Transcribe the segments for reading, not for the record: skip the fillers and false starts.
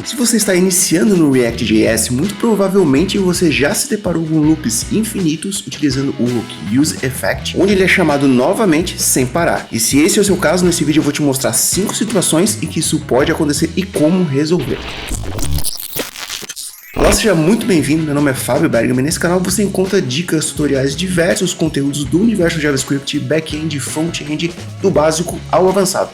Se você está iniciando no React.js, muito provavelmente você já se deparou com loops infinitos utilizando o hook useEffect, onde ele é chamado novamente sem parar. E se esse é o seu caso, nesse vídeo eu vou te mostrar 5 situações em que isso pode acontecer e como resolver. Olá, seja muito bem-vindo, meu nome é Fábio Bergman e nesse canal você encontra dicas, tutoriais, diversos conteúdos do universo JavaScript, back-end, front-end, do básico ao avançado.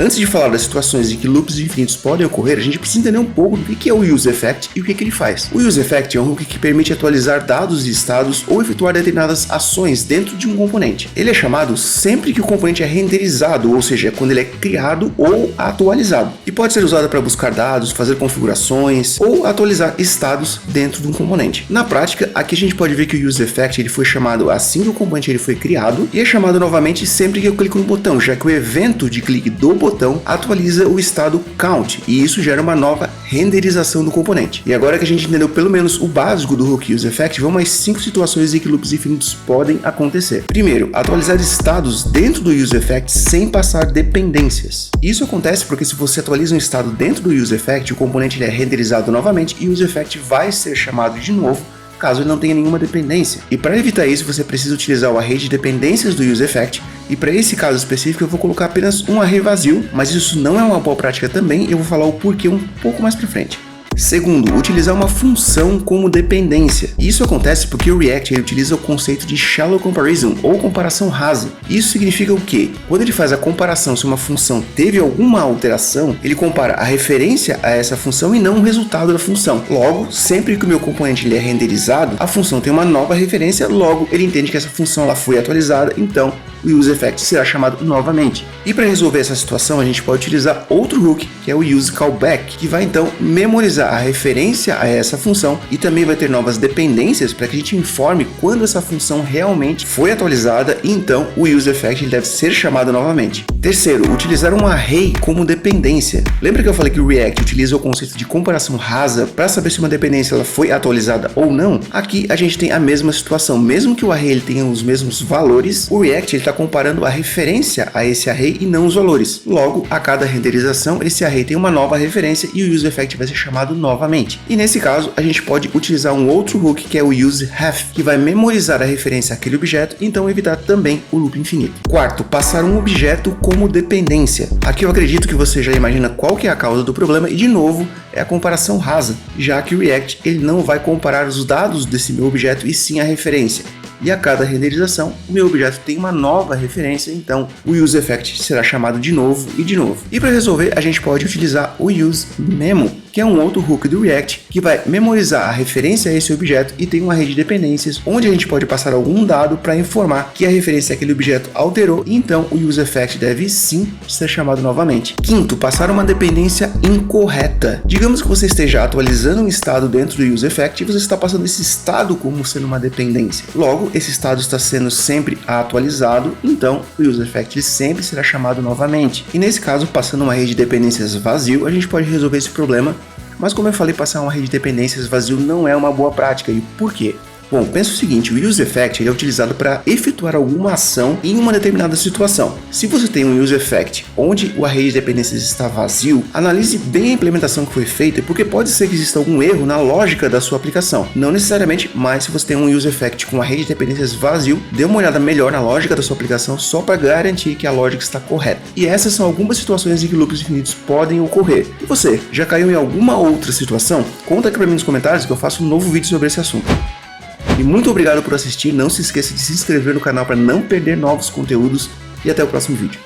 Antes de falar das situações em que loops infinitos podem ocorrer, a gente precisa entender um pouco do que é o useEffect e o que ele faz. O useEffect é um hook que permite atualizar dados e estados ou efetuar determinadas ações dentro de um componente. Ele é chamado sempre que o componente é renderizado, ou seja, quando ele é criado ou atualizado. E pode ser usado para buscar dados, fazer configurações ou atualizar estados dentro de um componente. Na prática, aqui a gente pode ver que o useEffect ele foi chamado assim que o componente foi criado e é chamado novamente sempre que eu clico no botão, já que o evento de clique do botão atualiza o estado count e isso gera uma nova renderização do componente. E agora que a gente entendeu pelo menos o básico do hook useEffect, vamos às 5 situações em que loops infinitos podem acontecer. Primeiro, atualizar estados dentro do useEffect sem passar dependências. Isso acontece porque se você atualiza um estado dentro do useEffect, o componente ele é renderizado novamente e o useEffect vai ser chamado de novo caso ele não tenha nenhuma dependência. E para evitar isso, você precisa utilizar o array de dependências do useEffect, e para esse caso específico eu vou colocar apenas um array vazio, mas isso não é uma boa prática também, eu vou falar o porquê um pouco mais para frente. Segundo, utilizar uma função como dependência. Isso acontece porque o React ele utiliza o conceito de shallow comparison ou comparação rasa. Isso significa o quê? Quando ele faz a comparação se uma função teve alguma alteração, ele compara a referência a essa função e não o resultado da função. Logo, sempre que o meu componente ele é renderizado, a função tem uma nova referência, logo ele entende que essa função ela foi atualizada, então o useEffect será chamado novamente. E para resolver essa situação, a gente pode utilizar outro hook, que é o useCallback, que vai então memorizar a referência a essa função e também vai ter novas dependências para que a gente informe quando essa função realmente foi atualizada e então o useEffect deve ser chamado novamente. Terceiro, utilizar um array como dependência. Lembra que eu falei que o React utiliza o conceito de comparação rasa para saber se uma dependência ela foi atualizada ou não? Aqui a gente tem a mesma situação, mesmo que o array ele tenha os mesmos valores, o React está comparando a referência a esse array e não os valores. Logo, a cada renderização, esse array tem uma nova referência e o useEffect vai ser chamado novamente. E nesse caso, a gente pode utilizar um outro hook que é o useHef, que vai memorizar a referência àquele objeto e então evitar também o loop infinito. Quarto, passar um objeto como dependência. Aqui eu acredito que você já imagina qual que é a causa do problema e de novo é a comparação rasa, já que o React ele não vai comparar os dados desse meu objeto e sim a referência. E a cada renderização, o meu objeto tem uma nova referência, então o useEffect será chamado de novo e de novo. E para resolver, a gente pode utilizar o useMemo, que é um outro hook do React que vai memorizar a referência a esse objeto e tem uma rede de dependências onde a gente pode passar algum dado para informar que a referência àquele objeto alterou e então o useEffect deve sim ser chamado novamente. Quinto, passar uma dependência incorreta. Digamos que você esteja atualizando um estado dentro do useEffect e você está passando esse estado como sendo uma dependência. Logo, esse estado está sendo sempre atualizado, então o useEffect sempre será chamado novamente. E nesse caso, passando uma rede de dependências vazio, a gente pode resolver esse problema, mas como eu falei, passar uma rede de dependências vazio não é uma boa prática. E por quê? Bom, pensa o seguinte, o useEffect ele é utilizado para efetuar alguma ação em uma determinada situação. Se você tem um useEffect onde o array de dependências está vazio, analise bem a implementação que foi feita, porque pode ser que exista algum erro na lógica da sua aplicação. Não necessariamente, mas se você tem um useEffect com um array de dependências vazio, dê uma olhada melhor na lógica da sua aplicação só para garantir que a lógica está correta. E essas são algumas situações em que loops infinitos podem ocorrer. E você, já caiu em alguma outra situação? Conta aqui para mim nos comentários que eu faço um novo vídeo sobre esse assunto. E muito obrigado por assistir, não se esqueça de se inscrever no canal para não perder novos conteúdos e até o próximo vídeo.